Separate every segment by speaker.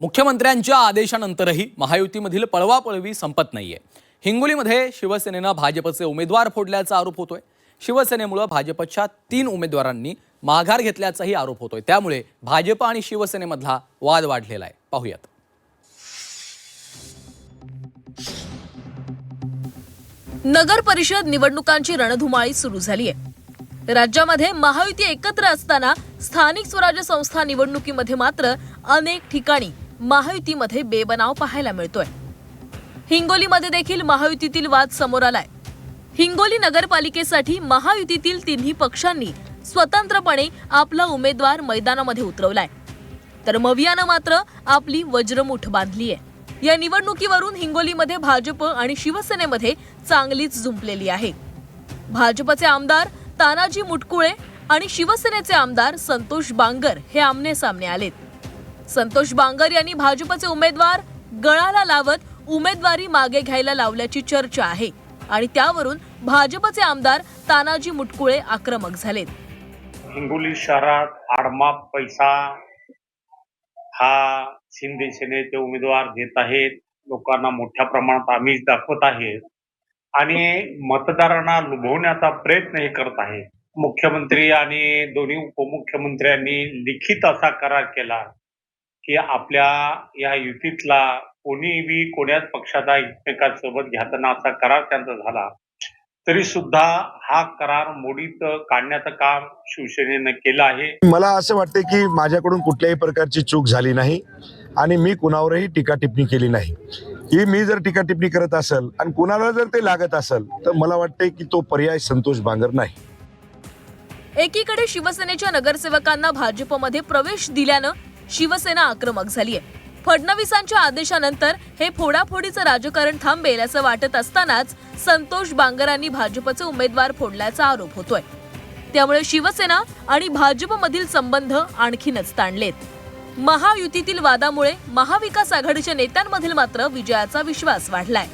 Speaker 1: मुख्यमंत्र्यांच्या आदेशानंतरही महायुतीमधील पळवापळवी संपत नाहीये। हिंगोलीमध्ये शिवसेनेनं भाजपचे उमेदवार फोडल्याचा आरोप होतोय। शिवसेनेमुळे भाजपच्या 3 उमेदवारांनी माघार घेतल्याचाही आरोप होतोय। त्यामुळे भाजप आणि शिवसेनेमधला वाद वाढलेला आहे। पाहूयात।
Speaker 2: नगर परिषद निवडणुकांची रणधुमाळी सुरू झाली आहे। राज्यामध्ये महायुती एकत्र असताना स्थानिक स्वराज्य संस्था निवडणुकीमध्ये मात्र अनेक ठिकाणी महायुतीमध्ये बेबनाव पाहायला मिळतोय। हिंगोलीमध्ये देखील महायुतीतील वाद समोर आलाय। हिंगोली नगरपालिकेसाठी महायुतीतील तिन्ही पक्षांनी स्वतंत्रपणे आपला उमेदवार मैदानामध्ये उतरवलाय, तर मवियानं मात्र आपली वज्रमुठ बांधली आहे। या निवडणुकीवरून हिंगोलीमध्ये भाजप आणि शिवसेनेमध्ये चांगलीच झुंपलेली आहे। भाजपचे आमदार तानाजी मुटकुळे आणि शिवसेनेचे आमदार संतोष बांगर हे आमने सामने आलेत। संतोष बांगर यांनी भाजपचे उमेदवार गळाला लावत उमेदवारी मागे घ्यायला लावल्याची चर्चा आहे आणि त्यावरून भाजपचे आमदार तानाजी मुटकुळे आक्रमक झालेत।
Speaker 3: हिंगोली शहरात आडमाप पैसा हा शिंदे सेनेचे उमेदवार देत आहेत, लोकांना मोठ्या प्रमाणात आमिष दाखवत आहेत आणि मतदारांना लुभवण्याचा प्रयत्नही करत आहेत। मुख्यमंत्री आणि दोन्ही उपमुख्यमंत्र्यांनी लिखित असा करार केला की आपल्या या युतीतला कोणीही कोण्याच पक्षाचा एकमेकांसोबत घ्यायचा असा करार त्यांचा झाला, तरी सुद्धा हा करार मोडीत काढण्याचं काम शिवसेनेनं केलं आहे।
Speaker 4: मला असं वाटतं की माझ्याकडून कुठल्याही प्रकारची चूक झाली नाही आणि मी कुणावरही टीका टिप्पणी केली नाही। ही मी जर टीका टिप्पणी करत असेल आणि कुणाला जर ते लागत असेल तर मला वाटतंय की तो पर्याय संतोष बांगर नाही।
Speaker 2: एकीकडे शिवसेनेच्या नगरसेवकांना भाजपमध्ये प्रवेश दिल्यानं शिवसेना आक्रमक झालीय। फडणवीसांच्या आदेशानंतर हे फोडाफोडीचं राजकारण थांबेल असं वाटत असतानाच संतोष बांगरांनी भाजपचे उमेदवार फोडल्याचा आरोप होतोय। त्यामुळे शिवसेना आणि भाजपमधील संबंध आणखीनच ताणलेत। महायुतीतील वादामुळे महाविकास आघाडीच्या नेत्यांमधील मात्र विजयाचा विश्वास वाढलाय।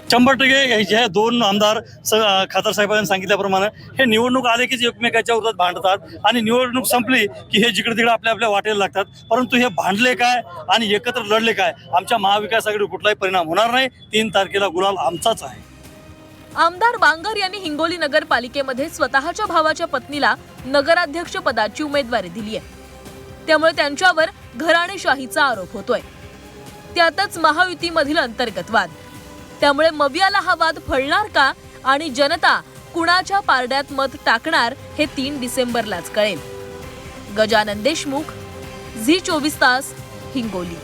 Speaker 5: 100% हे दोन आमदार खासदार साहेबांनी सांगितल्याप्रमाणे हे निवडणूक आले की एकमेकाच्या विरोधात भांडतात आणि निवडणूक संपली की हे जिकडे तिकडे आपल्या आपल्या वाटेला लागतात, परंतु हे भांडले काय आणि एकत्र लढले काय आमच्या महाविकास आघाडीवर कुठलाही परिणाम होणार नाही। 3 तारखेला गुलाल आमचाच आहे।
Speaker 2: आमदार बांगर यांनी हिंगोली नगरपालिकेमध्ये स्वतःच्या भावाच्या पत्नीला नगराध्यक्ष पदाची उमेदवारी दिली आहे। त्यामुळे त्यांच्यावर घराणेशाहीचा आरोप होतोय। त्यातच महायुतीमधील अंतर्गत वाद। त्यामुळे मवियाला हा वाद फळणार का आणि जनता कुणाच्या पारड्यात मत टाकणार हे 3 डिसेंबरलाच कळेल। गजानन देशमुख, झी 24 तास, हिंगोली।